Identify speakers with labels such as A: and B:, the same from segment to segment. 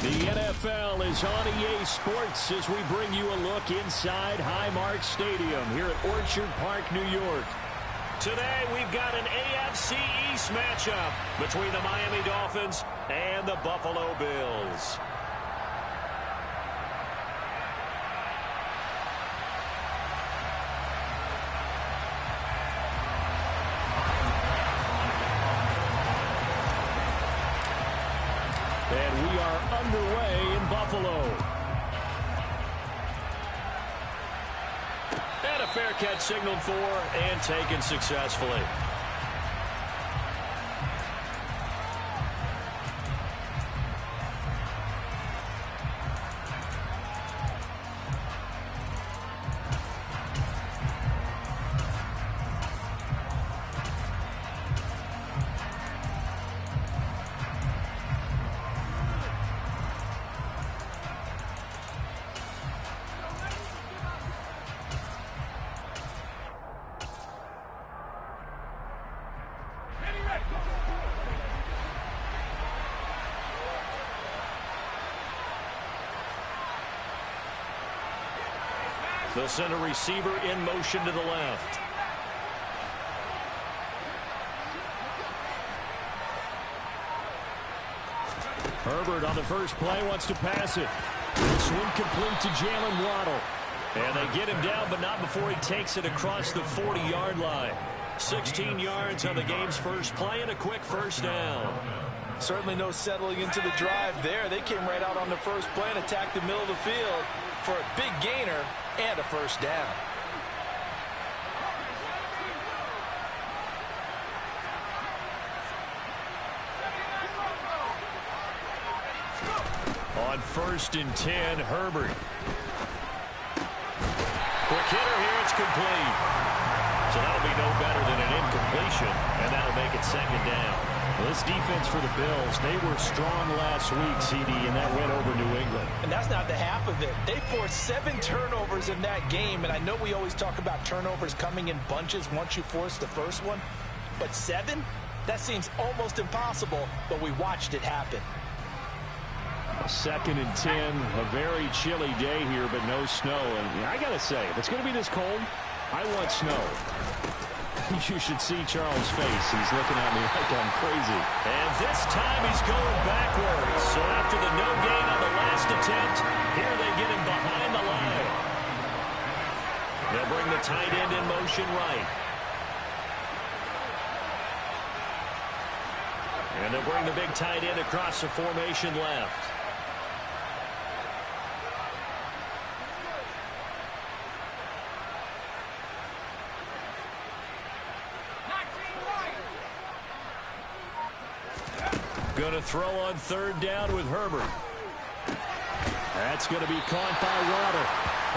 A: The NFL is on EA Sports as we bring you a look inside Highmark Stadium here at Orchard Park, New York. Today we've got an AFC East matchup between the Miami Dolphins and the Buffalo Bills. And we are underway in Buffalo. And a fair catch signaled for and taken successfully. They'll send a receiver in motion to the left. Herbert on the first play wants to pass it. Swing complete to Jalen Waddle. And they get him down, but not before he takes it across the 40-yard line. 16 yards on the game's first play and a quick first down.
B: Certainly no settling into the drive there. They came right out on the first play and attacked the middle of the field for a big gainer and a first down.
A: On 1st and 10, Herbert. Quick hitter here, it's complete. So that'll be no better than an incompletion, and that'll make it second down. Well, this defense for the Bills, they were strong last week, CD, and that went over New England.
B: And that's not the half of it. They forced 7 turnovers in that game, and I know we always talk about turnovers coming in bunches once you force the first one, but 7? That seems almost impossible, but we watched it happen.
A: 2nd and 10, a very chilly day here, but no snow. And I got to say, if it's going to be this cold, I want snow. You should see Charles' face. He's looking at me like I'm crazy. And this time he's going backwards. So after the no gain on the last attempt, here they get him behind the line. They'll bring the tight end in motion right. And they'll bring the big tight end across the formation left. Going to throw on 3rd down with Herbert. That's going to be caught by Waddle.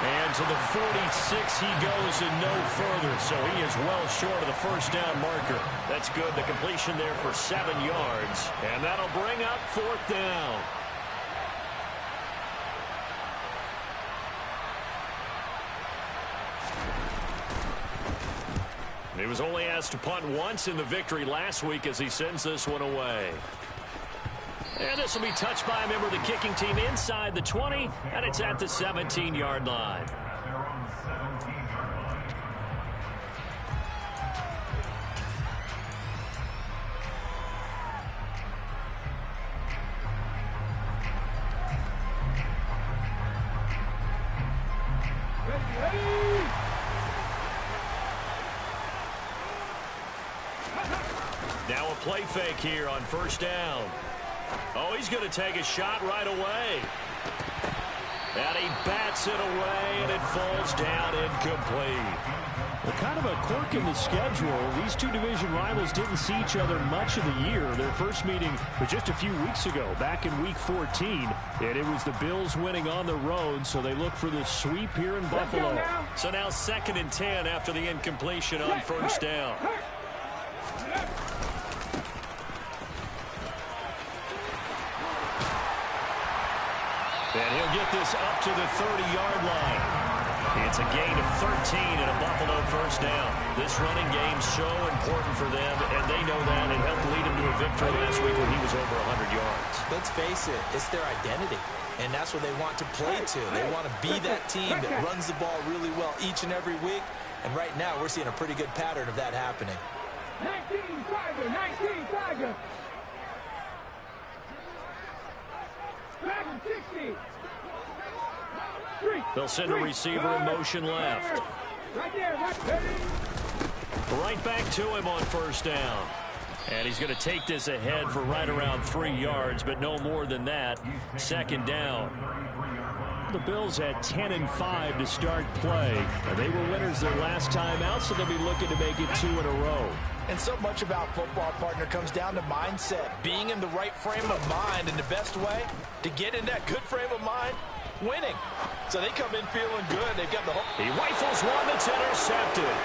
A: And to the 46 he goes and no further. So he is well short of the first down marker. That's good. The completion there for 7 yards. And that'll bring up 4th down. He was only asked to punt once in the victory last week as he sends this one away. And this will be touched by a member of the kicking team inside the 20, and it's at the 17-yard line. Now a play fake here on first down. Oh, he's going to take a shot right away. And he bats it away, and it falls down incomplete. Well, kind of a quirk in the schedule. These two division rivals didn't see each other much of the year. Their first meeting was just a few weeks ago, back in Week 14. And it was the Bills winning on the road, so they look for the sweep here in Buffalo. So now 2nd and 10 after the incompletion on first down. And he'll get this up to the 30-yard line. It's a gain of 13 and a Buffalo first down. This running game's so important for them, and they know that. It helped lead him to a victory last week when he was over 100 yards.
B: Let's face it, it's their identity, and that's what they want to play to. They want to be that team that runs the ball really well each and every week, and right now we're seeing a pretty good pattern of that happening.
C: 19 Tiger, 19 Tiger. 60.
A: They'll send a receiver in motion left.
C: Right there,
A: right back to him on first down. And he's going to take this ahead for right around 3 yards, but no more than that. 2nd down. The Bills had 10 and 5 to start play. They were winners their last time out, so they'll be looking to make it 2 in a row.
B: And so much about football, partner, comes down to mindset. Being in the right frame of mind, and the best way to get in that good frame of mind, winning. So they come in feeling good. They've got the hook.
A: He rifles one that's intercepted.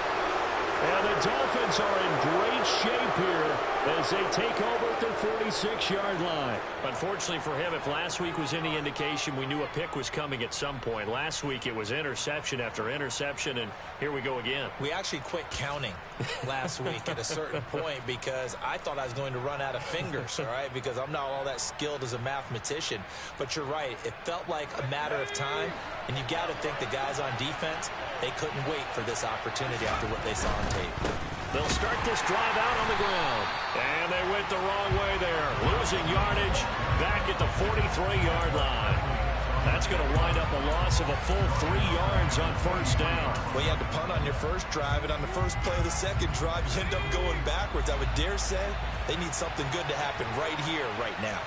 A: And the Dolphins are in great shape here as they take over at their 46-yard line. Unfortunately for him, if last week was any indication, we knew a pick was coming at some point. Last week it was interception after interception, and here we go again.
B: We actually quit counting last week at a certain point because I thought I was going to run out of fingers, all right, because I'm not all that skilled as a mathematician. But you're right. It felt like a matter of time, and you got to think the guys on defense, they couldn't wait for this opportunity after what they saw on tape.
A: They'll start this drive out on the ground. And they went the wrong way there. Losing yardage back at the 43-yard line. That's going to wind up a loss of a full 3 yards on first down.
B: Well, you had to punt on your first drive, and on the first play of the second drive, you end up going backwards. I would dare say they need something good to happen right here, right now.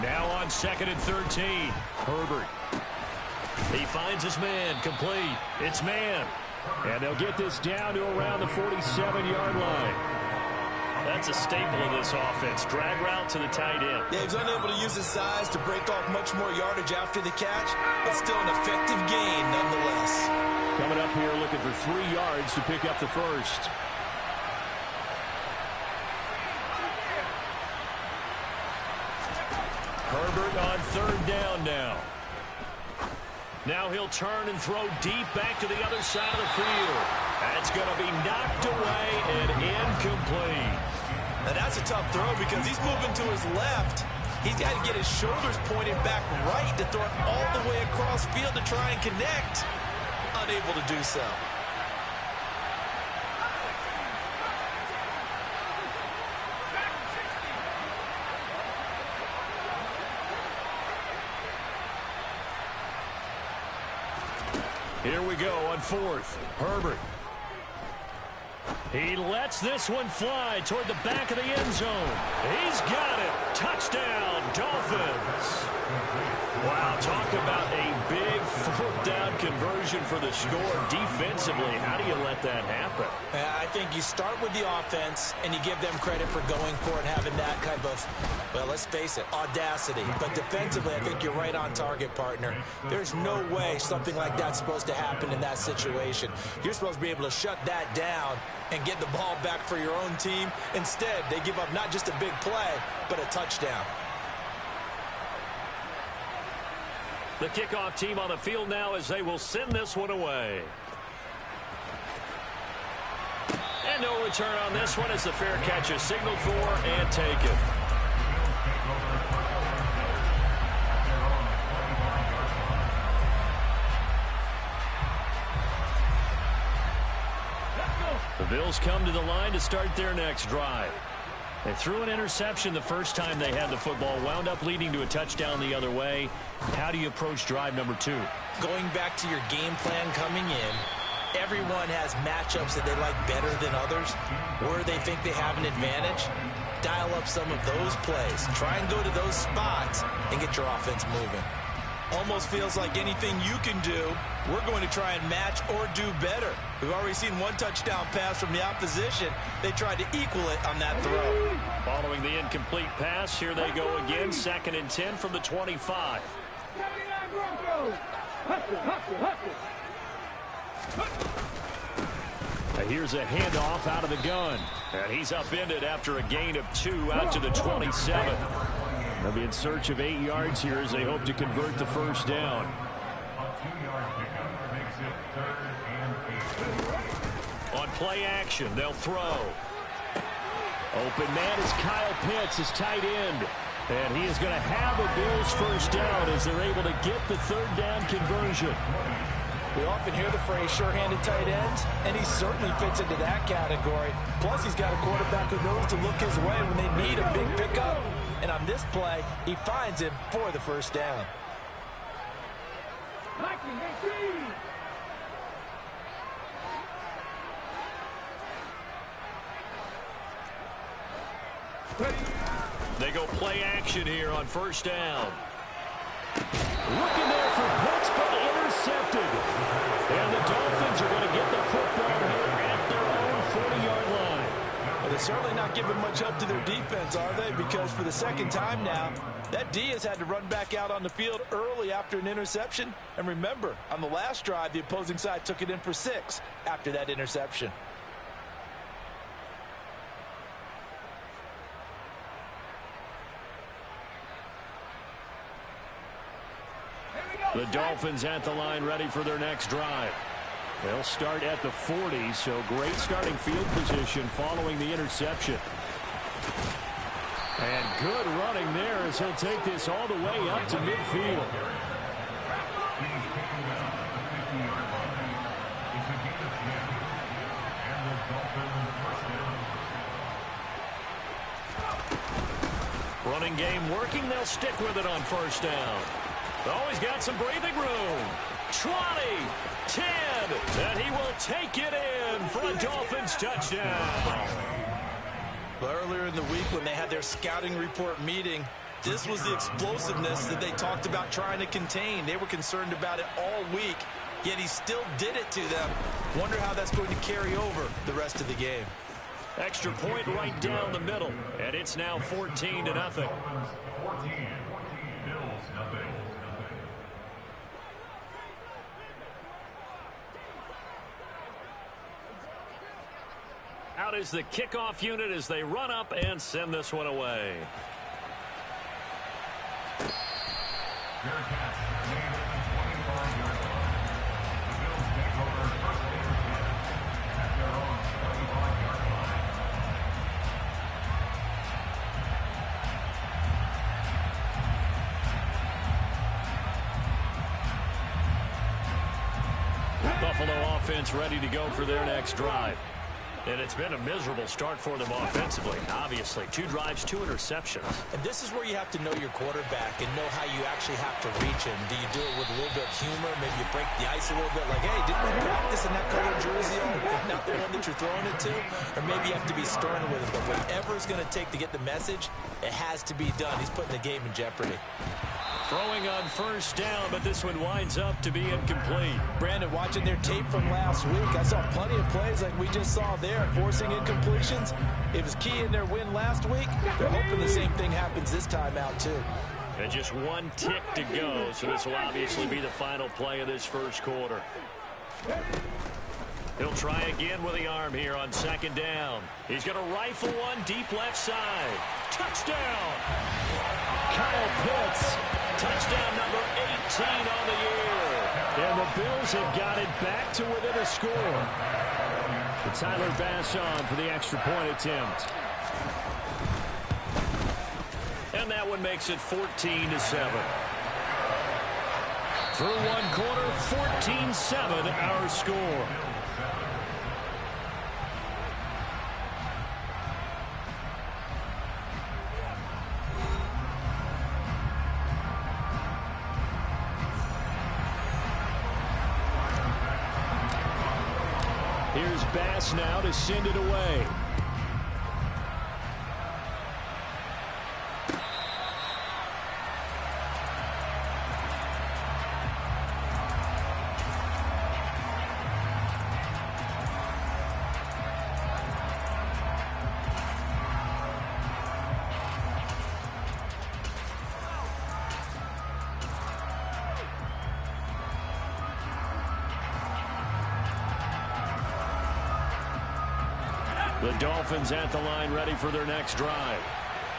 A: Now on 2nd and 13. Herbert. He finds his man. Complete. It's man. And they'll get this down to around the 47-yard line. That's a staple of this offense. Drag route to the tight end.
B: Yeah, he's unable to use his size to break off much more yardage after the catch, but still an effective gain nonetheless.
A: Coming up here looking for 3 yards to pick up the first. Herbert on 3rd down now. Now he'll turn and throw deep back to the other side of the field. That's going to be knocked away and incomplete.
B: Now that's a tough throw because he's moving to his left. He's got to get his shoulders pointed back right to throw it all the way across field to try and connect. Unable to do so.
A: Here we go on 4th. Herbert. He lets this one fly toward the back of the end zone. He's got it. Touchdown, Dolphins. Wow, talk about a big 4th down conversion for the score. Defensively, how do you let that happen?
B: I think you start with the offense, and you give them credit for going for it, having that kind of, well, let's face it, audacity. But defensively, I think you're right on target, partner. There's no way something like that's supposed to happen in that situation. You're supposed to be able to shut that down and get the ball back for your own team. Instead, they give up not just a big play, but a touchdown.
A: The kickoff team on the field now as they will send this one away. And no return on this one as the fair catch is signaled for and taken. The Bills Bills come to the line to start their next drive. They threw an interception the first time they had the football, wound up leading to a touchdown the other way. How do you approach drive number 2?
B: Going back to your game plan coming in, everyone has matchups that they like better than others, where they think they have an advantage. Dial up some of those plays. Try and go to those spots and get your offense moving. Almost feels like anything you can do, we're going to try and match or do better. We've already seen one touchdown pass from the opposition. They tried to equal it on that throw.
A: Following the incomplete pass, here they go again. 2nd and 10 from the 25.
C: 79 Broncos. Hustle, hustle, hustle.
A: Here's a handoff out of the gun. And he's upended after a gain of 2 out to the 27. They'll be in search of 8 yards here as they hope to convert the first down. On play action, they'll throw. Open man is Kyle Pitts, his tight end. And he is going to have a Bills first down as they're able to get the 3rd down conversion.
B: We often hear the phrase sure-handed tight ends, and he certainly fits into that category. Plus, he's got a quarterback who knows to look his way when they need a big pickup. And on this play, he finds him for the first down.
A: They go play action here on first down. Looking there for Pitts, but intercepted. And the Dolphins are going to get the football here at their own 40-yard line.
B: Well, they're certainly not giving much help to their defense, are they? Because for the 2nd time now, that D has had to run back out on the field early after an interception. And remember, on the last drive, the opposing side took it in for 6 after that interception.
A: The Dolphins at the line ready for their next drive. They'll start at the 40, so great starting field position following the interception. And good running there as he'll take this all the way up to midfield. Running game working. They'll stick with it on first down. Oh, he's got some breathing room. 20, 10, and he will take it in for a Dolphins touchdown.
B: Well, earlier in the week when they had their scouting report meeting, this was the explosiveness that they talked about trying to contain. They were concerned about it all week, yet he still did it to them. Wonder how that's going to carry over the rest of the game.
A: Extra point right down the middle, and it's now 14-0. Out is the kickoff unit as they run up and send this one away. Buffalo offense ready to go for their next drive. And it's been a miserable start for them offensively. Obviously, 2 drives, 2 interceptions.
B: And this is where you have to know your quarterback and know how you actually have to reach him. Do you do it with a little bit of humor? Maybe you break the ice a little bit, like, hey, didn't we practice in that color jersey? Not the one that you're throwing it to. Or maybe you have to be stern with it. But whatever it's going to take to get the message, it has to be done. He's putting the game in jeopardy.
A: Throwing on first down, but this one winds up to be incomplete.
B: Brandon, watching their tape from last week, I saw plenty of plays like we just saw there, forcing incompletions. It was key in their win last week. They're hoping the same thing happens this time out, too.
A: And just 1 tick to go, so this will obviously be the final play of this first quarter. He'll try again with the arm here on 2nd down. He's going to rifle one deep left side. Touchdown! Kyle Pitts. Touchdown number 18 on the year. And the Bills have got it back to within a score. And Tyler Bass on for the extra point attempt. And that one makes it 14-7. Through 1 quarter, 14-7 our score. is Bass now to send it away. The Dolphins at the line, ready for their next drive.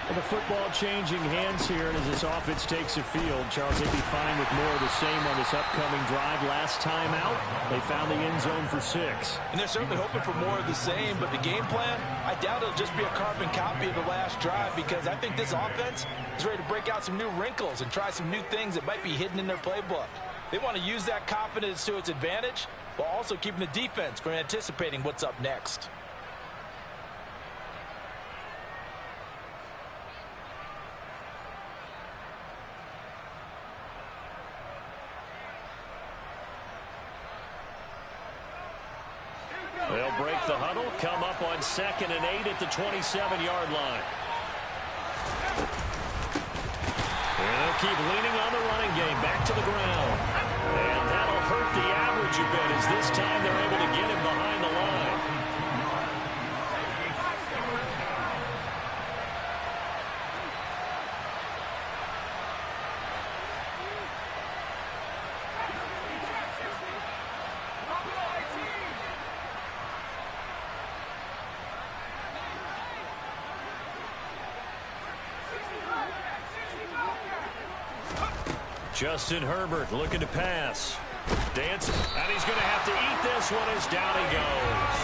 A: And the football changing hands here, and as this offense takes the field, Charles, they'd be fine with more of the same on this upcoming drive. Last time out, they found the end zone for 6.
B: And they're certainly hoping for more of the same, but the game plan, I doubt it'll just be a carbon copy of the last drive, because I think this offense is ready to break out some new wrinkles and try some new things that might be hidden in their playbook. They want to use that confidence to its advantage, while also keeping the defense from anticipating what's up next.
A: They'll break the huddle, come up on 2nd and 8 at the 27-yard line. And they'll keep leaning on the running game, back to the ground. And that'll hurt the average a bit, as this time they're able to get him behind the line. Justin Herbert looking to pass. Dancing, and he's going to have to eat this one as down he goes.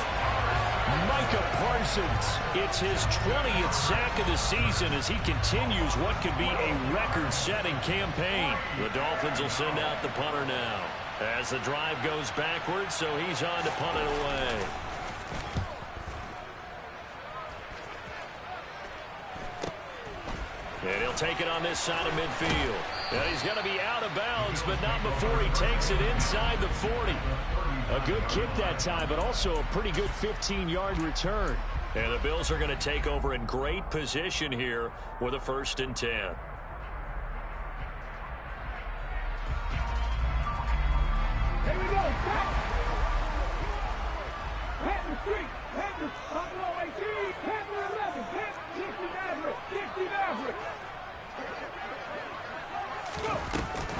A: Micah Parsons, it's his 20th sack of the season as he continues what could be a record-setting campaign. The Dolphins will send out the punter now as the drive goes backwards, so he's on to punt it away. And he'll take it on this side of midfield. And he's going to be out of bounds, but not before he takes it inside the 40. A good kick that time, but also a pretty good 15-yard return. And the Bills are going to take over in great position here with a 1st and 10.
C: Here we go. Patton Street. Patton. Buffalo 18. Patton 11. Patton 60 Maverick. 60 Maverick.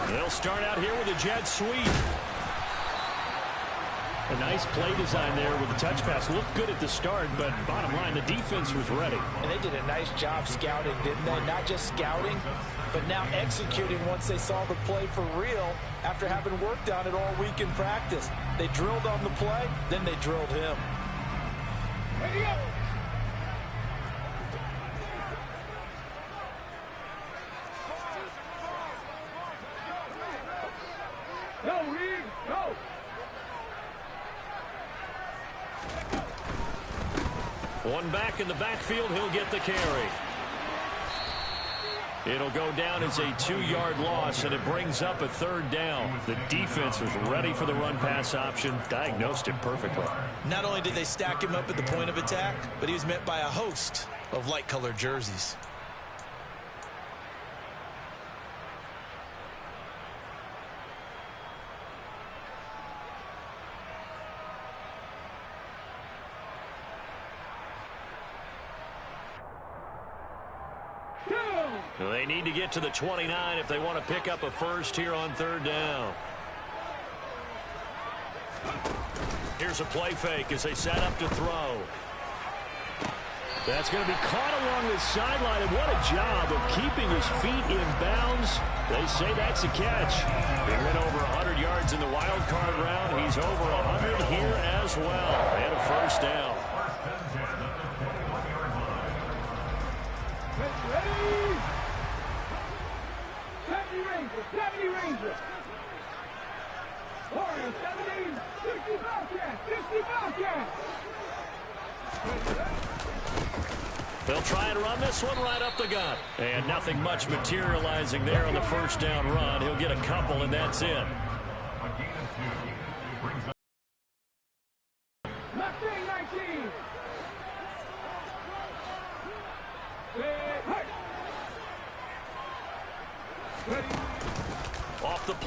A: They'll start out here with a jet sweep. A nice play design there with the touch pass. Looked good at the start, but bottom line, the defense was ready.
B: And they did a nice job scouting, didn't they? Not just scouting, but now executing once they saw the play for real after having worked on it all week in practice. They drilled on the play, then they drilled him.
C: Ready up. Go, Reed, go!
A: One back in the backfield, he'll get the carry. It'll go down as a 2-yard loss, and it brings up a 3rd down. The defense was ready for the run-pass option, diagnosed it perfectly.
B: Not only did they stack him up at the point of attack, but he was met by a host of light-colored jerseys.
A: They need to get to the 29 if they want to pick up a 1st here on 3rd down. Here's a play fake as they set up to throw. That's going to be caught along the sideline, and what a job of keeping his feet in bounds. They say that's a catch. He went over 100 yards in the wild card round. He's over 100 here as well. And a 1st down.
C: Ready! 70 Rangers, 70 Rangers. Warriors, 70, 60 Bobcats, 60 Bobcats.
A: They'll try and run this one right up the gut. And nothing much materializing there on the 1st down run. He'll get a couple, and that's it.
C: Left in.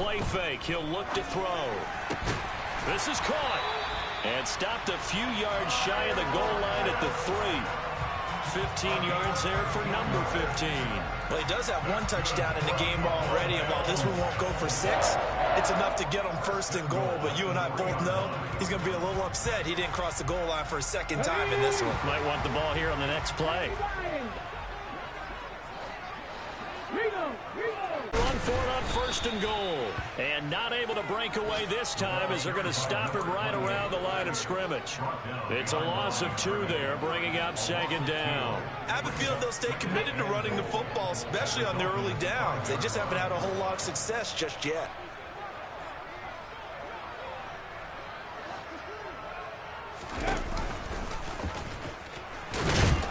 A: play fake. He'll look to throw. This is caught. And stopped a few yards shy of the goal line at the 3. 15 yards there for number 15.
B: Well, he does have one touchdown in the game already, and while this one won't go for 6, it's enough to get him first and goal. But you and I both know he's going to be a little upset he didn't cross the goal line for a second time in this one.
A: Might want the ball here on the next play. Run for it on first and goal. And not able to break away this time as they're going to stop him right around the line of scrimmage. It's a loss of 2 there, bringing up second down.
B: I have a feeling they'll stay committed to running the football, especially on their early downs. They just haven't had a whole lot of success just yet.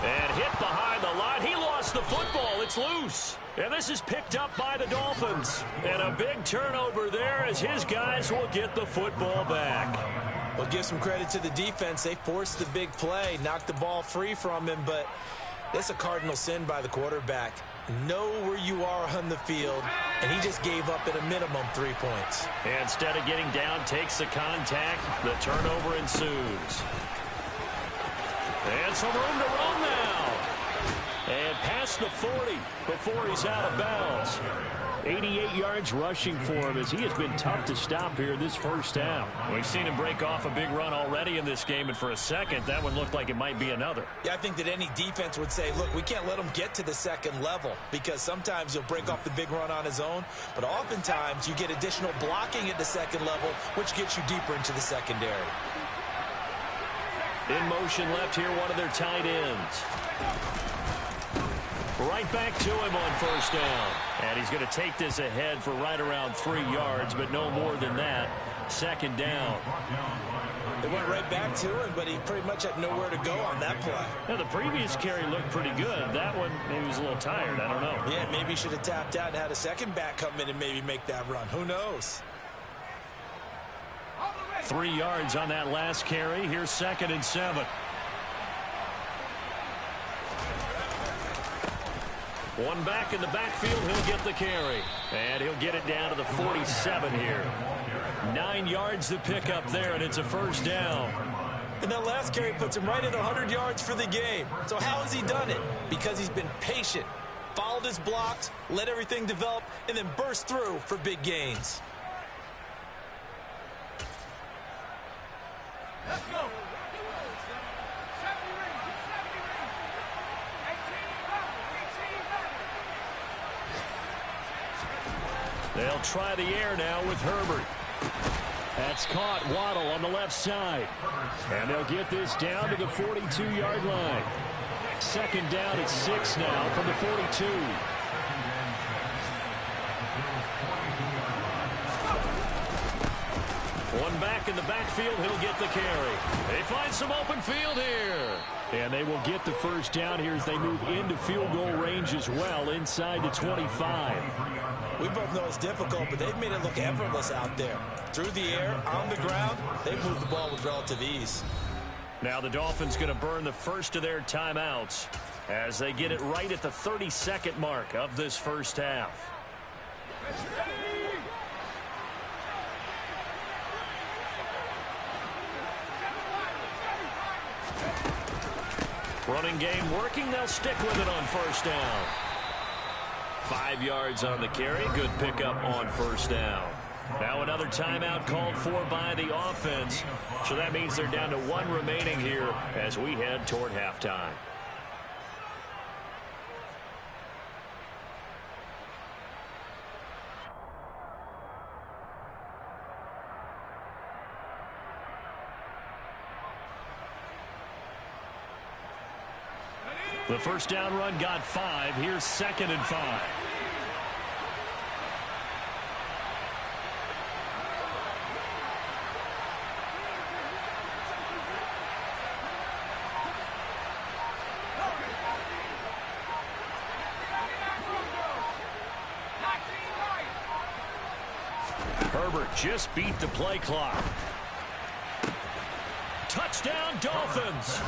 A: And hit behind the line. He lost the football. It's loose. And this is picked up by the Dolphins. And a big turnover there as his guys will get the football back.
B: We'll give some credit to the defense. They forced the big play, knocked the ball free from him, but that's a cardinal sin by the quarterback. Know where you are on the field, and he just gave up at a minimum 3 points.
A: Instead of getting down, takes the contact. The turnover ensues. And some room to run now. And past the 40 before he's out of bounds. 88 yards rushing for him as he has been tough to stop here this first half. We've seen him break off a big run already in this game, and for a second, that one looked like it might be another.
B: Yeah, I think that any defense would say, look, we can't let him get to the second level because sometimes he'll break off the big run on his own, but oftentimes you get additional blocking at the second level, which gets you deeper into the secondary.
A: In motion left here, one of their tight ends. Right back to him on first down. And he's going to take this ahead for right around 3 yards, but no more than that. Second down.
B: They went right back to him, but he pretty much had nowhere to go on that play.
A: Now, the previous carry looked pretty good. That one, maybe he was a little tired. I don't know.
B: Yeah, maybe he should have tapped out and had a second back come in and maybe make that run. Who knows?
A: 3 yards on that last carry. Here's 2nd and 7. One back in the backfield, he'll get the carry. And he'll get it down to the 47 here. 9 yards to pick up there, and it's a first down.
B: And that last carry puts him right at 100 yards for the game. So how has he done it? Because he's been patient, followed his blocks, let everything develop, and then burst through for big gains.
C: Let's go.
A: They'll try the air now with Herbert. That's caught. Waddle on the left side. And they'll get this down to the 42-yard line. Second down at 6 now from the 42. One back in the backfield, he'll get the carry. They find some open field here. And they will get the first down here as they move into field goal range as well, inside the 25.
B: We both know it's difficult, but they've made it look effortless out there. Through the air, on the ground, they've moved the ball with relative ease.
A: Now the Dolphins going to burn the first of their timeouts as they get it right at the 32nd mark of this first half. Running game working. They'll stick with it on first down. 5 yards on the carry. Good pickup on first down. Now another timeout called for by the offense. So that means they're down to 1 remaining here as we head toward halftime. The first down run got 5. Here's 2nd and 5. Herbert just beat the play clock. Touchdown, Dolphins.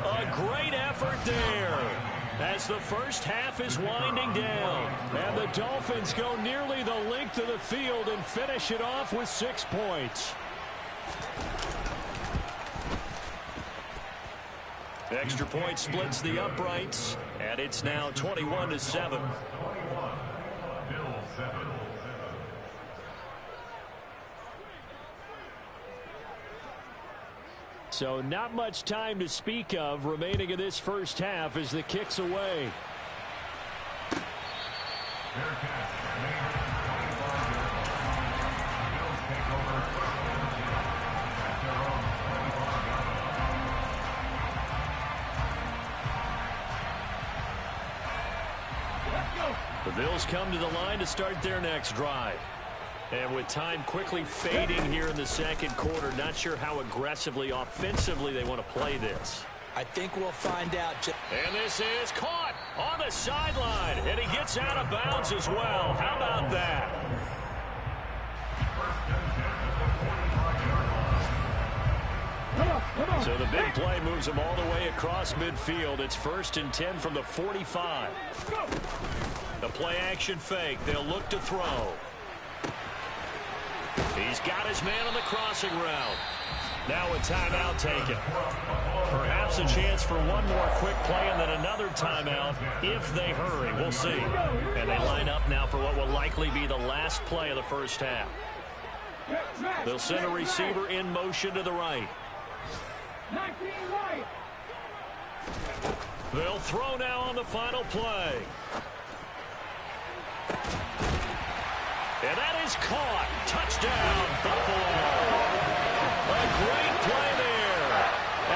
A: A great effort there. as the first half is winding down. And the Dolphins go nearly the length of the field and finish it off with 6 points. Extra point splits the uprights, and it's now 21-7. So not much time to speak of remaining in this first half as the kick's away. The Bills come to the line to start their next drive. And with time quickly fading here in the second quarter, not sure how aggressively, offensively they want to play this.
B: I think we'll find out.
A: And this is caught on the sideline, and he gets out of bounds as well. How about that? So the big play moves them all the way across midfield. It's 1st and 10 from the 45. The play action fake. They'll look to throw. He's got his man on the crossing route. Now a timeout taken. Perhaps a chance for one more quick play and then another timeout if they hurry. We'll see. And they line up now for what will likely be the last play of the first half. They'll send a receiver in motion to the right. They'll throw now on the final play. And that is caught. Touchdown, Buffalo. A great play there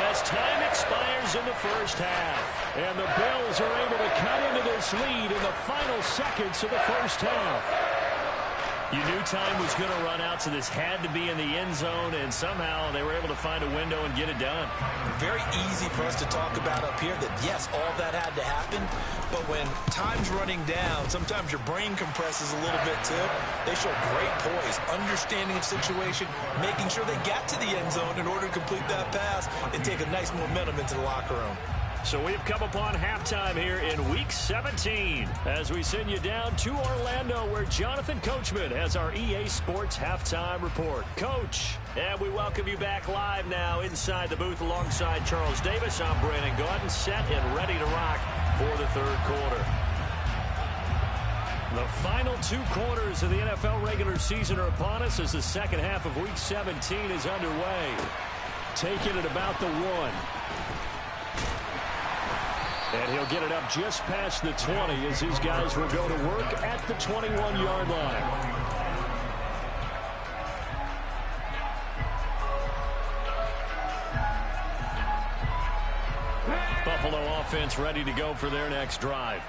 A: as time expires in the first half. And the Bills are able to cut into this lead in the final seconds of the first half. You knew time was going to run out, so this had to be in the end zone, and somehow they were able to find a window and get it done.
B: Very easy for us to talk about up here that, yes, all that had to happen, but when time's running down, sometimes your brain compresses a little bit too. They show great poise, understanding of situation, making sure they got to the end zone in order to complete that pass and take a nice momentum into the locker room.
A: So we've come upon halftime here in Week 17 as we send you down to Orlando where Jonathan Coachman has our EA Sports Halftime Report. Coach, and we welcome you back live now inside the booth alongside Charles Davis. I'm Brandon Gaudin, set and ready to rock for the third quarter. The final 2 quarters of the NFL regular season are upon us as the second half of Week 17 is underway. Taking it about the 1. And he'll get it up just past the 20 as his guys will go to work at the 21-yard line. Buffalo offense ready to go for their next drive.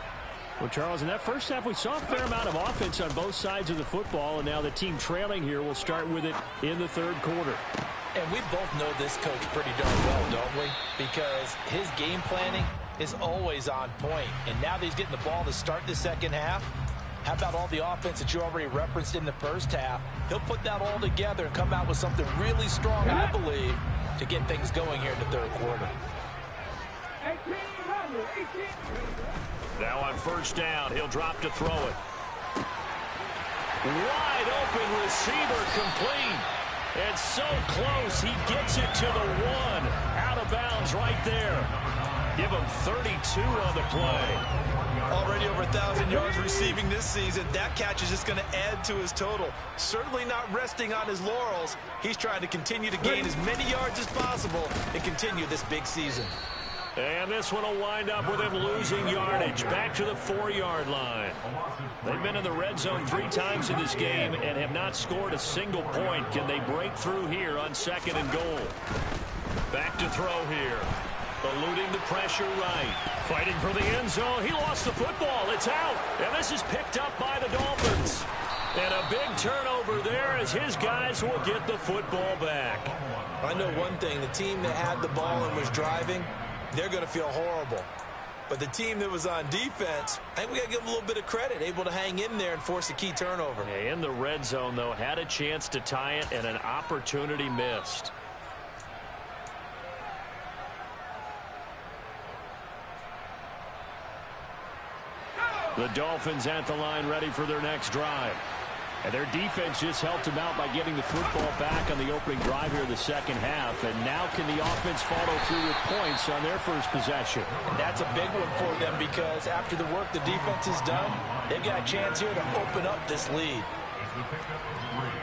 A: Well, Charles, in that first half, we saw a fair amount of offense on both sides of the football, and now the team trailing here will start with it in the third quarter.
B: And we both know this coach pretty darn well, don't we? Because his game planning is always on point. And now that he's getting the ball to start the second half, how about all the offense that you already referenced in the first half? He'll put that all together and come out with something really strong, I believe, to get things going here in the third quarter.
A: Now on first down, he'll drop to throw it. Wide open receiver complete. And so close, he gets it to the 1. Out of bounds right there. Give him 32 on the play.
B: Already over 1,000 yards receiving this season. That catch is just going to add to his total. Certainly not resting on his laurels. He's trying to continue to gain as many yards as possible and continue this big season.
A: And this one will wind up with him losing yardage back to the 4-yard line. They've been in the red zone 3 times in this game and have not scored a single point. Can they break through here on 2nd and goal? Back to throw here. Eluding the pressure right. Fighting for the end zone. He lost the football. It's out. And this is picked up by the Dolphins. And a big turnover there as his guys will get the football back.
B: I know one thing. The team that had the ball and was driving, they're going to feel horrible. But the team that was on defense, I think we got to give them a little bit of credit, able to hang in there and force a key turnover.
A: In the red zone, though, had a chance to tie it and an opportunity missed. The Dolphins at the line ready for their next drive. And their defense just helped them out by getting the football back on the opening drive here in the second half. And now can the offense follow through with points on their first possession?
B: And that's a big one for them because after the work the defense has done, they've got a chance here to open up this lead.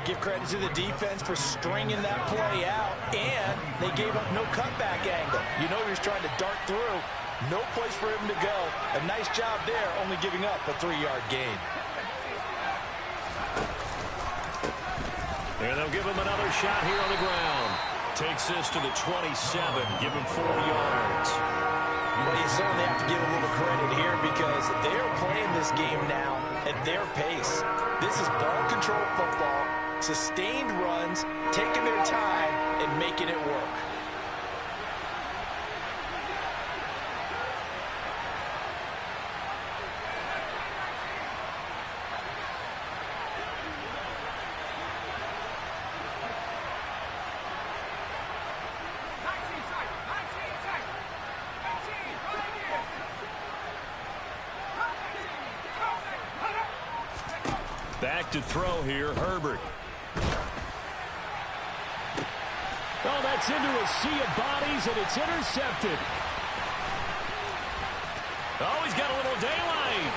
B: Give credit to the defense for stringing that play out, and they gave up no cutback angle. You know he was trying to dart through. No place for him to go. A nice job there, only giving up a 3-yard gain.
A: And they'll give him another shot here on the ground. Takes this to the 27, give him 4 yards.
B: Well, you certainly have to give a little credit here because they're playing this game now at their pace. This is ball control football, sustained runs, taking their time, and making it work.
A: Back to throw here, Herbert. Oh, that's into a sea of bodies, and it's intercepted. Oh, he's got a little daylight.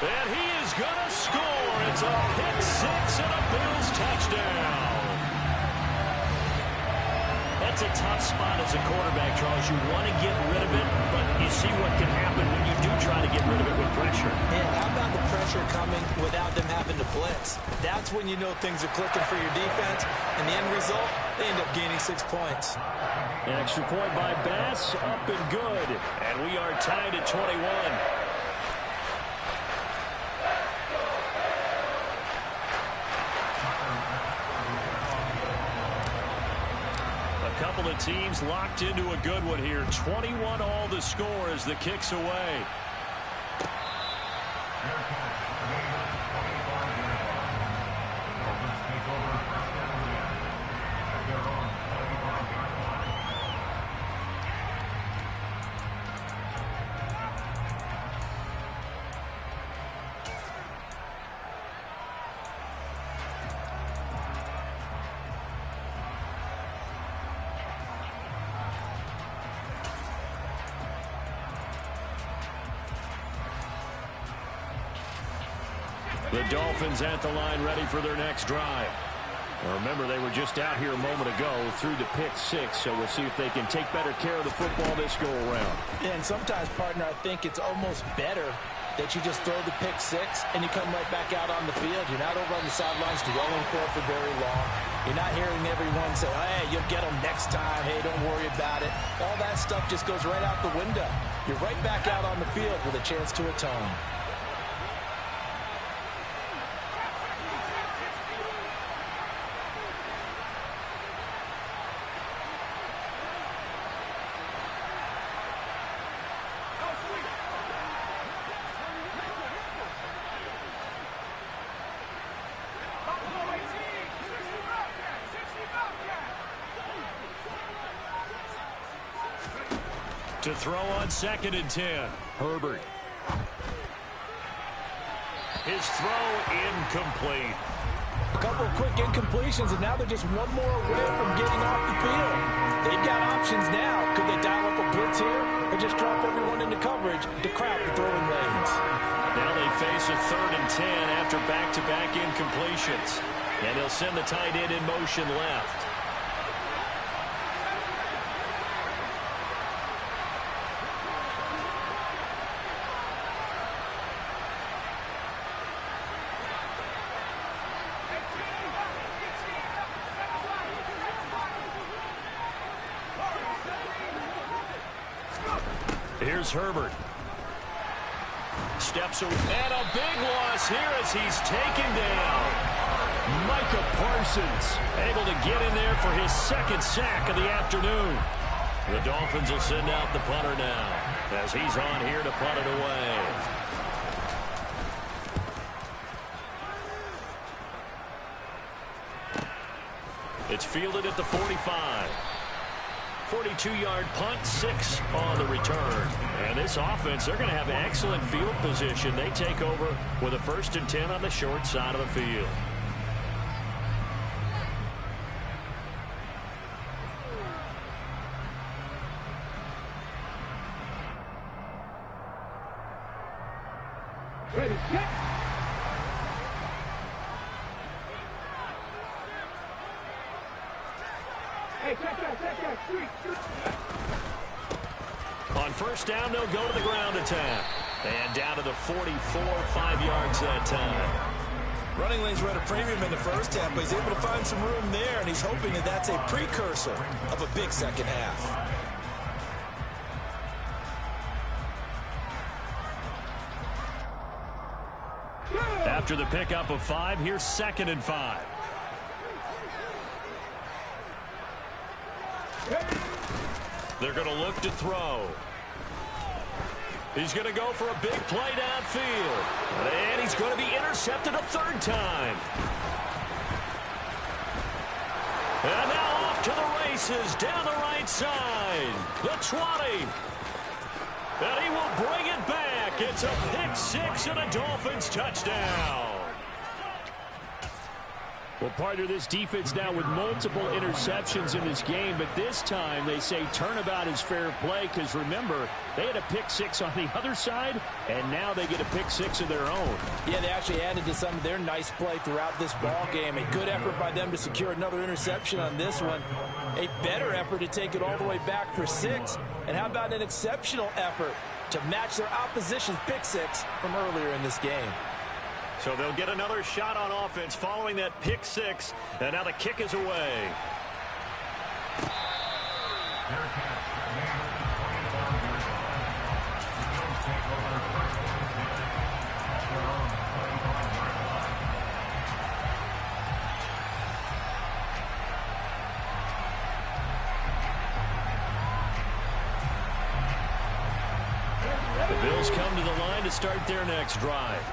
A: And he is going to score. It's a pick six and a Bills touchdown. That's a tough spot as a quarterback, Charles. You want to get rid of it, but you see what can happen when you do try to get rid of it with pressure.
B: And how about the pressure coming without them having to blitz? That's when you know things are clicking for your defense. And the end result, they end up gaining 6 points.
A: An extra point by Bass, up and good. And we are tied at 21. Couple of teams locked into a good one here. 21 all the score as the kick's away. The Dolphins at the line ready for their next drive. Now remember, they were just out here a moment ago through the pick six, so we'll see if they can take better care of the football this go-around.
B: Yeah, and sometimes, partner, I think it's almost better that you just throw the pick six and you come right back out on the field. You're not over on the sidelines dwelling for it for very long. You're not hearing everyone say, hey, you'll get them next time. Hey, don't worry about it. All that stuff just goes right out the window. You're right back out on the field with a chance to atone.
A: To throw on 2nd and 10. Herbert. His throw incomplete.
B: A couple of quick incompletions, and now they're just one more away from getting off the field. They've got options now. Could they dial up a blitz here or just drop everyone into coverage to crowd the throwing lanes?
A: Now they face a 3rd and 10 after back-to-back incompletions. And they'll send the tight end in motion left. Here's Herbert. Steps away. And a big loss here as he's taken down. Micah Parsons able to get in there for his 2nd sack of the afternoon. The Dolphins will send out the punter now as he's on here to punt it away. It's fielded at the 45. 42-yard punt, 6 on the return. And this offense, they're going to have excellent field position. They take over with a 1st and 10 on the short side of the field.
C: Ready, set. Hey, check that, street.
A: On 1st down, they'll go to the ground attack. And down to the 44, 5 yards that time.
B: Running lanes were at a premium in the first half, but he's able to find some room there, and he's hoping that that's a precursor of a big second half.
A: After the pickup of 5, here's 2nd and 5. They're going to look to throw. He's going to go for a big play downfield. And he's going to be intercepted a 3rd time. And now off to the races down the right side. The 20. And he will bring it back. It's a pick-6 and a Dolphins touchdown. Well, partner, this defense now with multiple interceptions in this game, but this time they say turnabout is fair play because, remember, they had a pick-6 on the other side, and now they get a pick-6 of their own.
B: Yeah, they actually added to some of their nice play throughout this ball game. A good effort by them to secure another interception on this one. A better effort to take it all the way back for 6. And how about an exceptional effort to match their opposition's pick-6 from earlier in this game?
A: So they'll get another shot on offense following that pick-6, and now the kick is away. The Bills come to the line to start their next drive.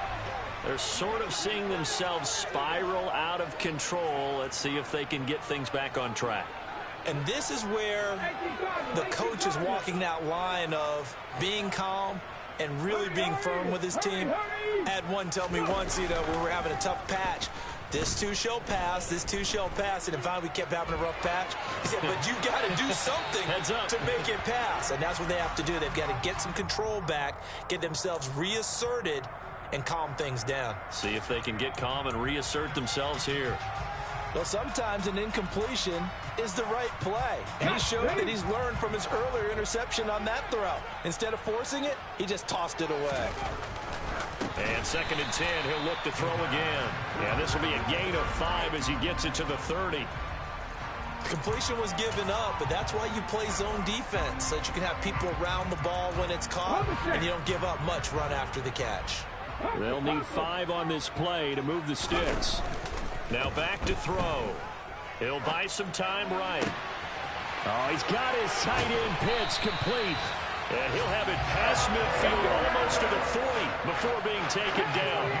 A: They're sort of seeing themselves spiral out of control. Let's see if they can get things back on track.
B: And this is where the coach is walking that line of being calm and really being firm with his team. I had one tell me once, we were having a tough patch. This too shall pass, this too shall pass. And finally we kept having a rough patch. He said, but you got to do something to make it pass. And that's what they have to do. They've got to get some control back, get themselves reasserted, and calm things down.
A: See if they can get calm and reassert themselves here.
B: Well, sometimes an incompletion is the right play. And he showed that he's learned from his earlier interception on that throw. Instead of forcing it, he just tossed it away.
A: And 2nd and 10, he'll look to throw again. Yeah, this will be a gain of 5 as he gets it to the 30.
B: Completion was given up, but that's why you play zone defense, so that you can have people around the ball when it's caught, and you don't give up much run after the catch.
A: They'll need 5 on this play to move the sticks. Now back to throw. He'll buy some time right. Oh, he's got his tight end pitch complete. And he'll have it past midfield almost to the 40 before being taken down.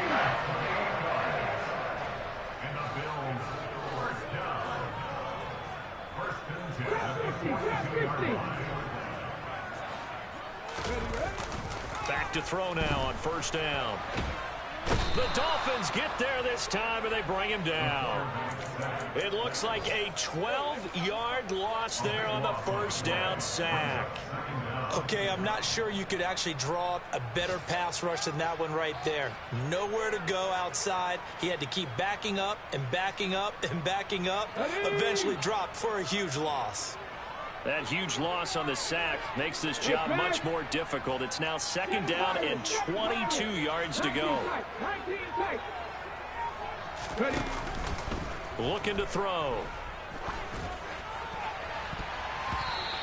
A: Back to throw now on 1st down. The Dolphins get there this time, and they bring him down. It looks like a 12-yard loss there on the 1st down sack.
B: Okay, I'm not sure you could actually draw up a better pass rush than that one right there. Nowhere to go outside. He had to keep backing up and backing up and backing up. Eventually dropped for a huge loss.
A: That huge loss on the sack makes this job much more difficult. It's now 2nd down and 22 yards to go. Looking to throw.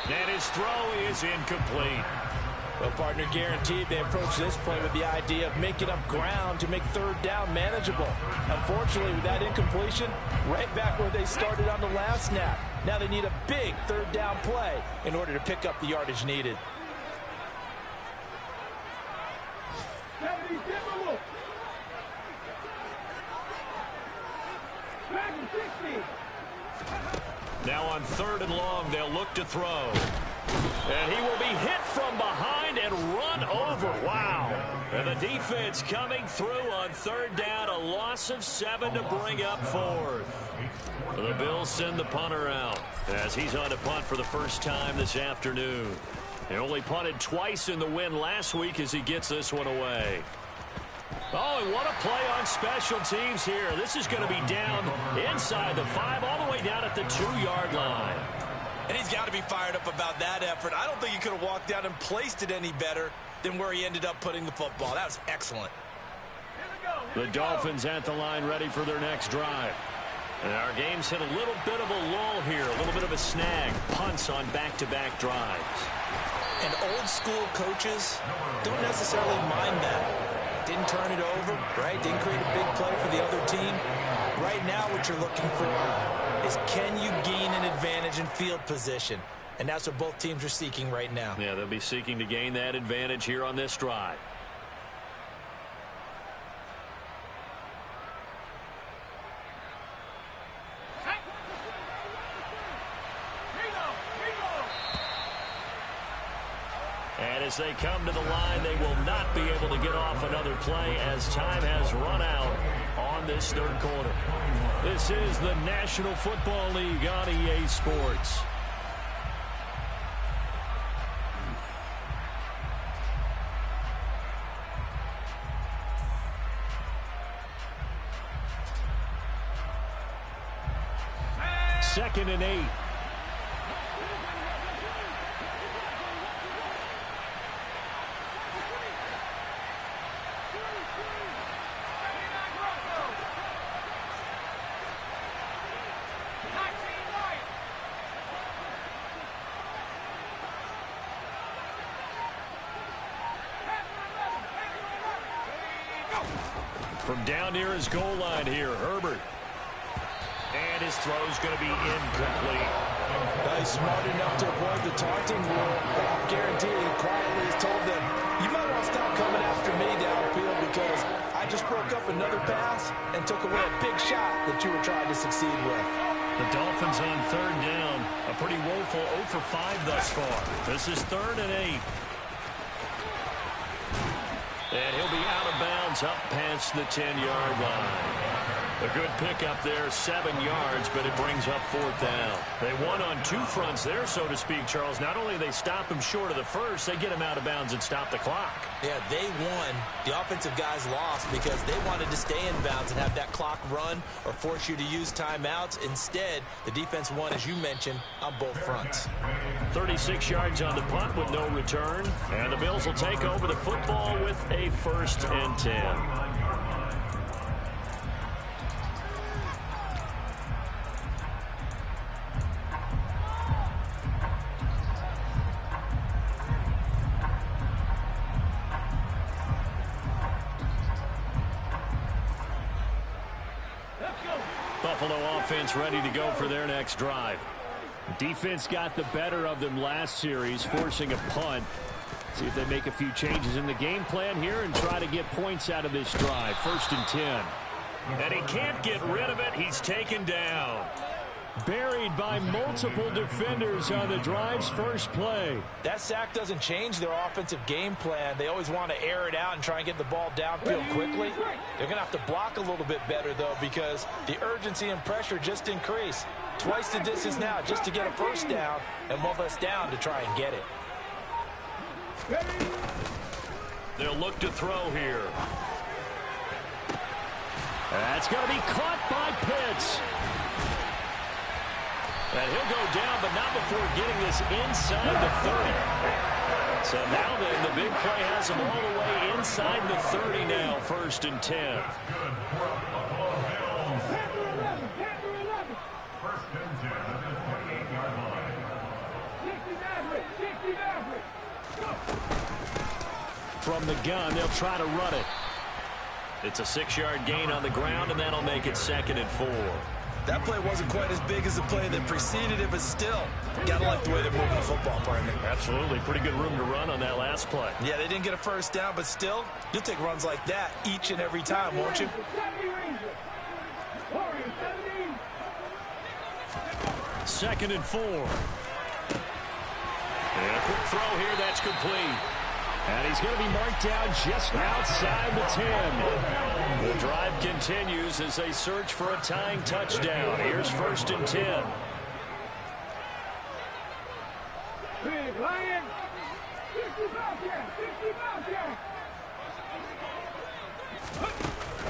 A: And his throw is incomplete.
B: Well, partner, guaranteed they approach this play with the idea of making up ground to make 3rd down manageable. Unfortunately, with that incompletion, right back where they started on the last snap. Now they need a big 3rd down play in order to pick up the yardage needed.
A: Now on 3rd and long, they'll look to throw. And he will be hit from behind and run over. Wow. And the defense coming through on 3rd down. A loss of 7 to bring up 4th. The Bills send the punter out as he's on to punt for the first time this afternoon. He only punted twice in the win last week as he gets this one away. Oh, and what a play on special teams here. This is going to be down inside the 5, all the way down at the 2-yard line.
B: And he's got to be fired up about that effort. I don't think he could have walked down and placed it any better than where he ended up putting the football. That was excellent.
A: The Dolphins at the line ready for their next drive. And our game's hit a little bit of a lull here, a little bit of a snag. Punts on back-to-back drives.
B: And old school coaches don't necessarily mind that. Didn't turn it over, right? Didn't create a big play for the other team. Right now what you're looking for is, can you gain an advantage in field position? And that's what both teams are seeking right now.
A: Yeah, they'll be seeking to gain that advantage here on this drive. And as they come to the line, they will not be able to get off another play as time has run out on this 3rd quarter. This is the National Football League on EA Sports. Second and 8. From down near his goal line here, Herbert. And his throw's going to be incomplete.
B: He's smart enough to avoid the taunting rule, but I guarantee he quietly has told them, you might want to stop coming after me downfield because I just broke up another pass and took away a big shot that you were trying to succeed with.
A: The Dolphins on 3rd down. A pretty woeful 0 for 5 thus far. This is 3rd and 8. And he'll be out of bounds up past the 10-yard line. A good pickup there, 7 yards, but it brings up 4th down. They won on 2 fronts there, so to speak, Charles. Not only they stop him short of the first, they get him out of bounds and stop the clock.
B: Yeah, they won. The offensive guys lost because they wanted to stay in bounds and have that clock run or force you to use timeouts. Instead, the defense won, as you mentioned, on both fronts.
A: 36 yards on the punt with no return. And the Bills will take over the football with a 1st and 10. Buffalo offense ready to go for their next drive. Defense got the better of them last series, forcing a punt. See if they make a few changes in the game plan here and try to get points out of this drive. 1st and 10. And he can't get rid of it. He's taken down. Buried by multiple defenders on the drive's first play.
B: That sack doesn't change their offensive game plan. They always want to air it out and try and get the ball downfield quickly. They're going to have to block a little bit better, though, because the urgency and pressure just increase. Twice the distance now just to get a 1st down and 1 less down to try and get it.
A: They'll look to throw here. That's going to be caught by Pitts. And he'll go down, but not before getting this inside the 30. So now then, the big play has him all the way inside the 30 now, 1st and 10. From the gun, they'll try to run it. It's a 6-yard gain on the ground, and that'll make it 2nd and 4.
B: That play wasn't quite as big as the play that preceded it, but still, gotta like the way they're moving the football, partner.
A: Absolutely. Pretty good room to run on that last play.
B: Yeah, they didn't get a 1st down, but still, you'll take runs like that each and every time, won't you?
A: 2nd and 4. And a quick throw here. That's complete. And he's going to be marked down just outside the 10. The drive continues as they search for a tying touchdown. Here's 1st and 10.
C: Big Lion. 50 Bobcat. 50 Bobcat.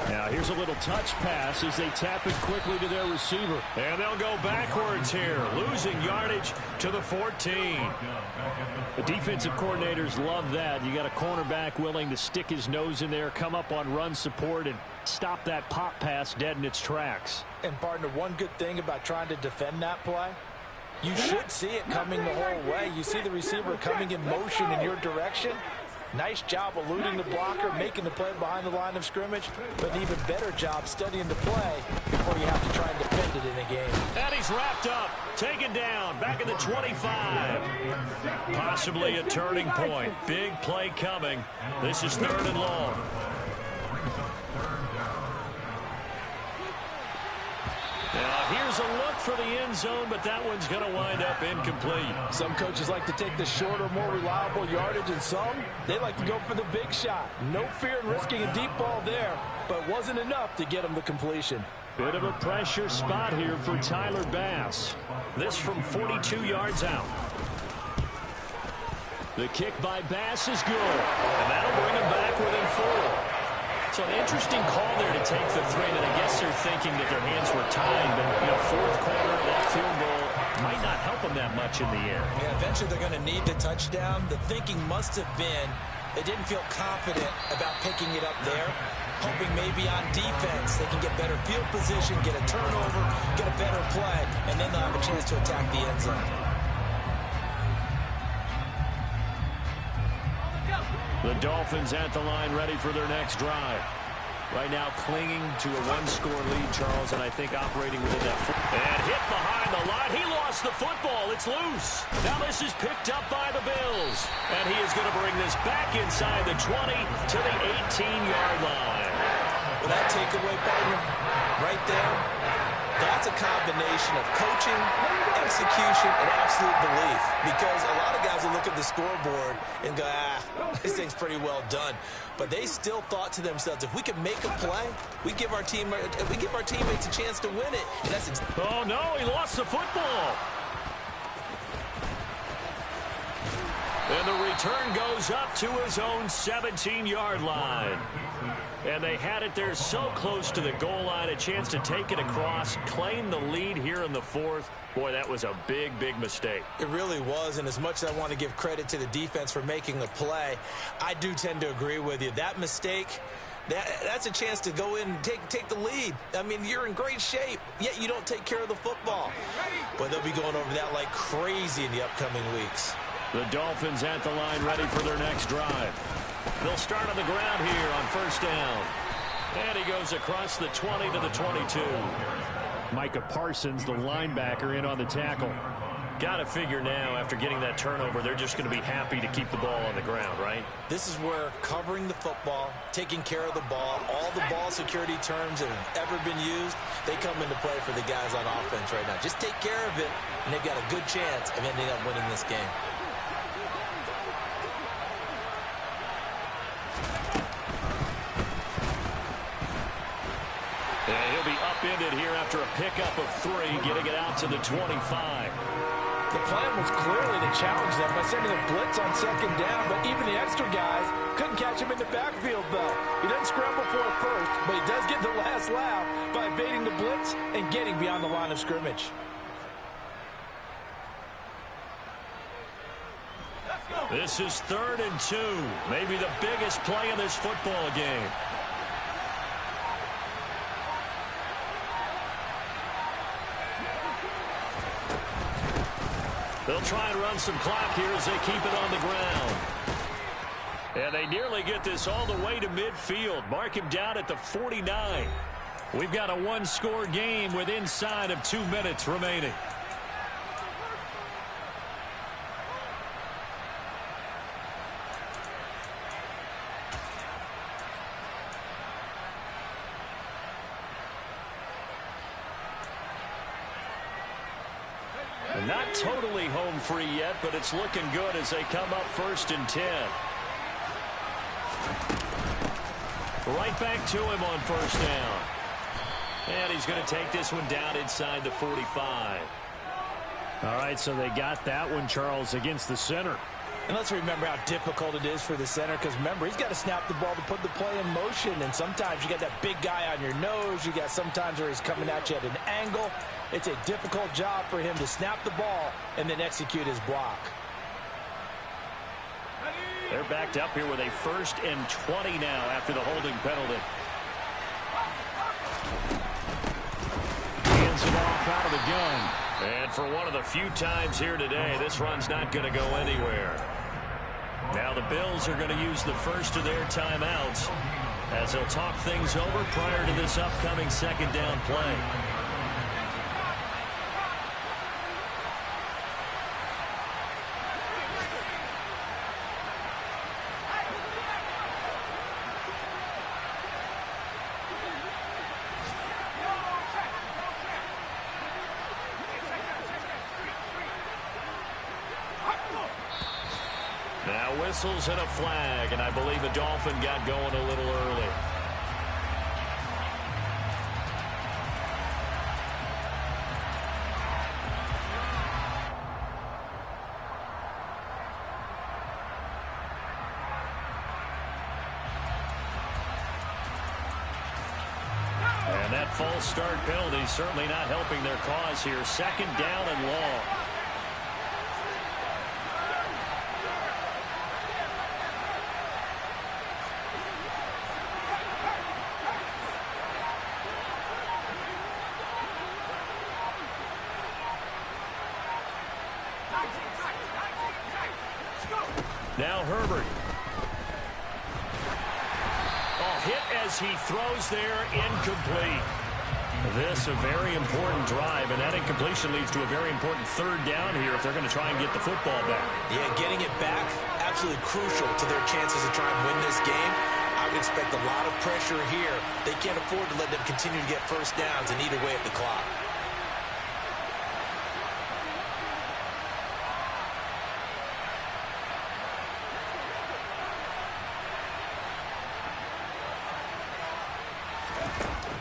A: Now here's a little touch pass as they tap it quickly to their receiver. And they'll go backwards here, losing yardage to the 14. The defensive coordinators love that. You got a cornerback willing to stick his nose in there, come up on run support, and stop that pop pass dead in its tracks.
B: And partner, one good thing about trying to defend that play, you should see it coming the whole way. You see the receiver coming in motion in your direction. Nice job eluding the blocker, making the play behind the line of scrimmage, but an even better job studying the play before you have to try and defend it in a game.
A: And he's wrapped up, taken down, back at the 25. Possibly a turning point. Big play coming. This is 3rd and long. Now here's a look for the end zone, but that one's going to wind up incomplete.
B: Some coaches like to take the shorter, more reliable yardage, and some, they like to go for the big shot. No fear in risking a deep ball there, but wasn't enough to get him the completion.
A: Bit of a pressure spot here for Tyler Bass. This from 42 yards out. The kick by Bass is good, and that'll bring him back within 4. So an interesting call there to take the 3, and I guess they're thinking that their hands were tied, but, you know, 4th quarter, that field goal might not help them that much in the air.
B: Yeah, eventually they're going to need the touchdown. The thinking must have been they didn't feel confident about picking it up there, hoping maybe on defense they can get better field position, get a turnover, get a better play, and then they'll have a chance to attack the end zone.
A: The Dolphins at the line ready for their next drive. Right now clinging to a 1-score lead, Charles, and I think operating within that. And hit behind the line. He lost the football. It's loose. Now this is picked up by the Bills. And he is going to bring this back inside the 20 to the 18-yard line.
B: Well, that takeaway, partner, right there, that's a combination of coaching, execution, and absolute belief. Because a lot of guys will look at the scoreboard and go, this thing's pretty well done. But they still thought to themselves, if we can make a play, we give our teammates a chance to win it. And that's
A: oh, no, he lost the football. And the return goes up to his own 17-yard line. And they had it there so close to the goal line, a chance to take it across, claim the lead here in the 4th. Boy, that was a big, big mistake.
B: It really was, and as much as I want to give credit to the defense for making the play, I do tend to agree with you. That mistake, that's a chance to go in and take the lead. I mean, you're in great shape, yet you don't take care of the football. But they'll be going over that like crazy in the upcoming weeks.
A: The Dolphins at the line ready for their next drive. They'll start on the ground here on 1st down. And he goes across the 20 to the 22. Micah Parsons, the linebacker, in on the tackle. Got to figure now, after getting that turnover, they're just going to be happy to keep the ball on the ground, right?
B: This is where covering the football, taking care of the ball, all the ball security terms that have ever been used, they come into play for the guys on offense right now. Just take care of it, and they've got a good chance of ending up winning this game.
A: And he'll be upended here after a pickup of 3, getting it out to the 25.
B: The plan was clearly to challenge them by sending a blitz on 2nd down, but even the extra guys couldn't catch him in the backfield, though. He doesn't scramble for it first, but he does get the last laugh by evading the blitz and getting beyond the line of scrimmage.
A: This is 3rd and 2, maybe the biggest play in this football game. They'll try and run some clock here as they keep it on the ground. And they nearly get this all the way to midfield. Mark him down at the 49. We've got a 1-score game with inside of 2 minutes remaining. Not totally home free yet, but it's looking good as they come up 1st and 10. Right back to him on 1st down. And he's going to take this one down inside the 45. All right, so they got that one, Charles, against the center.
B: And let's remember how difficult it is for the center, because remember, he's got to snap the ball to put the play in motion, and sometimes you got that big guy on your nose. You got sometimes where he's coming at you at an angle. It's a difficult job for him to snap the ball and then execute his block.
A: They're backed up here with a 1st and 20 now after the holding penalty. Hands it off out of the gun. And for one of the few times here today, this run's not going to go anywhere. Now the Bills are going to use the first of their timeouts as they'll talk things over prior to this upcoming 2nd down play. Now whistles and a flag, and I believe a Dolphin got going a little early. And that false start penalty certainly not helping their cause here. 2nd down and long. Now Herbert. Hit as he throws there, incomplete. This a very important drive, and that incompletion leads to a very important 3rd down here if they're going to try and get the football back.
B: Yeah, getting it back, absolutely crucial to their chances to try and win this game. I would expect a lot of pressure here. They can't afford to let them continue to get 1st downs and eat away at the clock.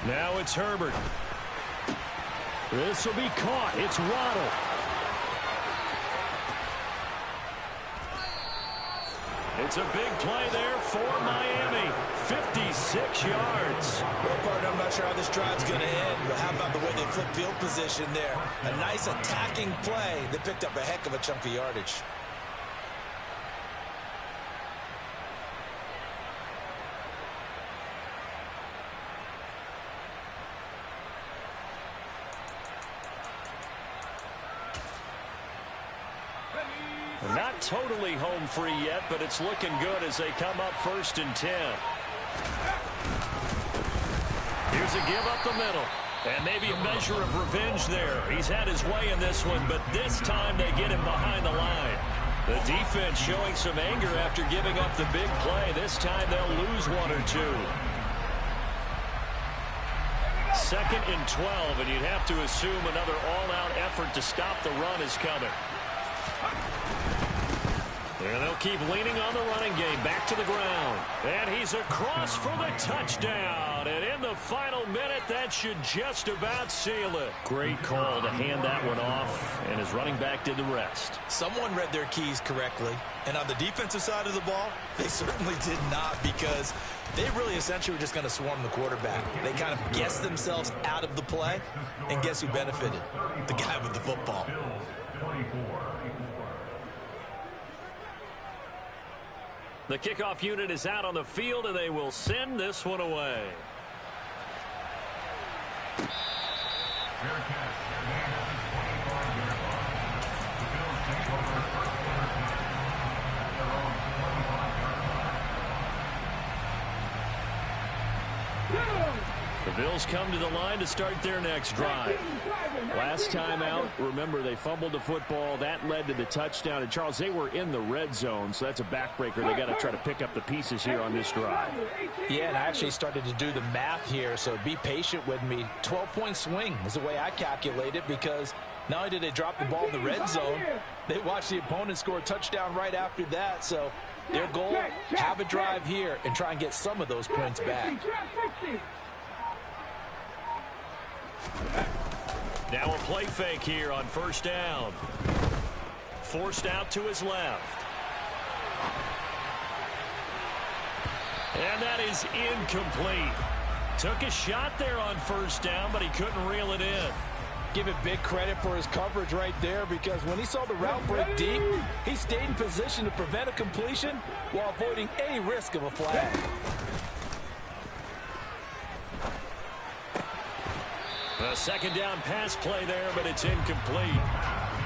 A: Now it's Herbert. This will be caught. It's Waddle. It's a big play there for Miami. 56 yards.
B: Well, partner, I'm not sure how this drive's going to end, but how about the way they flip field position there? A nice attacking play that picked up a heck of a chunk of yardage.
A: Not totally home free yet, but it's looking good as they come up 1st and 10. Here's a give up the middle. And maybe a measure of revenge there. He's had his way in this one, but this time they get him behind the line. The defense showing some anger after giving up the big play. This time they'll lose 1 or 2. 2nd and 12, and you'd have to assume another all-out effort to stop the run is coming. And they'll keep leaning on the running game. Back to the ground. And he's across for the touchdown. And in the final minute, that should just about seal it. Great call to hand that one off. And his running back did the rest.
B: Someone read their keys correctly. And on the defensive side of the ball, they certainly did not, because they really essentially were just going to swarm the quarterback. They kind of guessed themselves out of the play. And guess who benefited? The guy with the football.
A: The kickoff unit is out on the field, and they will send this one away. The Bills come to the line to start their next drive. Last time out, remember, they fumbled the football. That led to the touchdown. And, Charles, they were in the red zone, so that's a backbreaker. They got to try to pick up the pieces here on this drive.
B: Yeah, and I actually started to do the math here, so be patient with me. 12-point swing is the way I calculate it, because Not only did they drop the ball in the red zone, they watched the opponent score a touchdown right after that. So their goal, have a drive here and try and get some of those points back.
A: Now a play fake here on first down. Forced out to his left. And that is incomplete. Took a shot there on first down, but he couldn't reel it in.
B: Give it big credit for his coverage right there, because when he saw the route break deep, he stayed in position to prevent a completion while avoiding any risk of a flag.
A: A second down pass play there, but it's incomplete.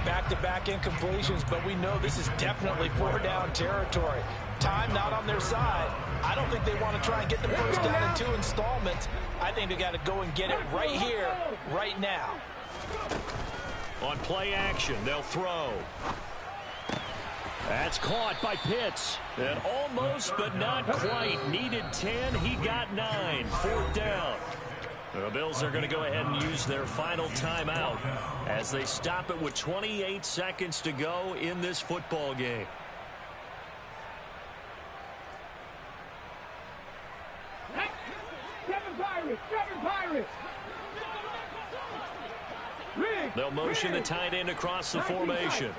B: Back-to-back incompletions, but we know this is definitely four-down territory. Time not on their side. I don't think they want to try and get the first down in 2 installments. I think they got to go and get it right here, right now.
A: On play action, they'll throw. That's caught by Pitts. And almost, but not quite. Needed 10, he got 9. Fourth down. The Bills are going to go ahead and use their final timeout as they stop it with 28 seconds to go in this football game.
C: Seven Pirates.
A: They'll motion the tight end across the formation.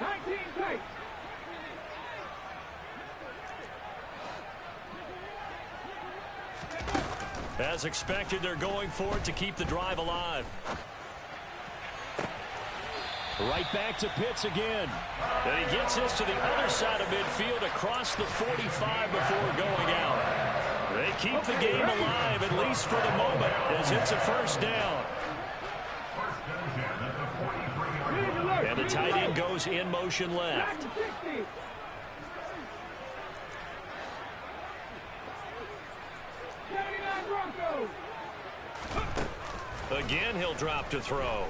A: As expected, they're going for it to keep the drive alive. Right back to Pitts again. And he gets this to the other side of midfield across the 45 before going out. They keep the game alive, at least for the moment, as it's a first down. And the tight end goes in motion left. Again, he'll drop to throw.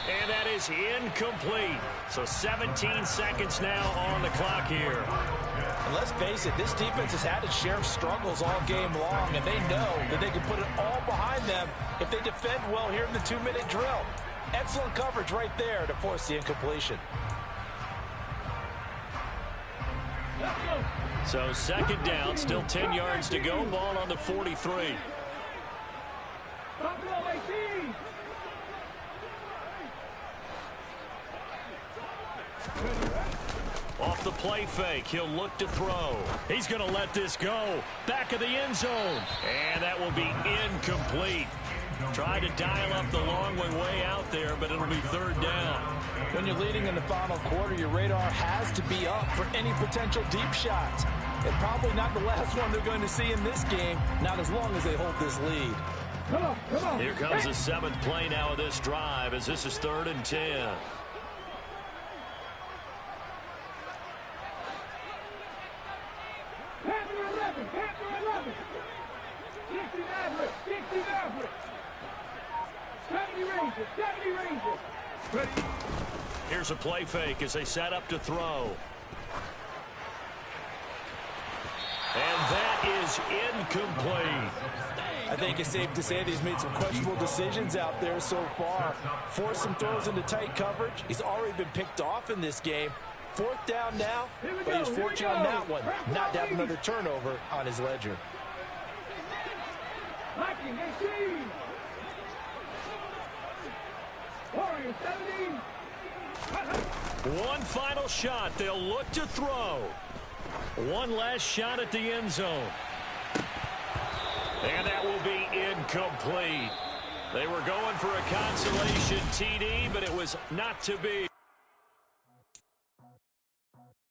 A: And that is incomplete. So 17 seconds now on the clock here.
B: And let's face it, this defense has had its share of struggles all game long, and they know that they can put it all behind them if they defend well here in the 2-minute drill. Excellent coverage right there to force the incompletion.
A: So second down, still 10 yards to go. Ball on the 43. Off the play fake, he'll look to throw. He's going to let this go. Back of the end zone. And that will be incomplete. Try to dial up the long one way out there, but it'll be third down.
B: When you're leading in the final quarter, your radar has to be up for any potential deep shots. And probably not the last one they're going to see in this game, not as long as they hold this lead.
C: Come on.
A: Here comes the 7th play now of this drive, as this is 3rd and 10. Here's a play fake as they set up to throw. And that is incomplete.
B: I think it's safe to say that he's made some questionable decisions out there so far. Forced some throws into tight coverage. He's already been picked off in this game. 4th down now, but he's fortunate on that one not to have another turnover on his ledger.
A: One final shot. They'll look to throw. One last shot at the end zone. And that will be incomplete. They were going for a consolation TD, but it was not to be.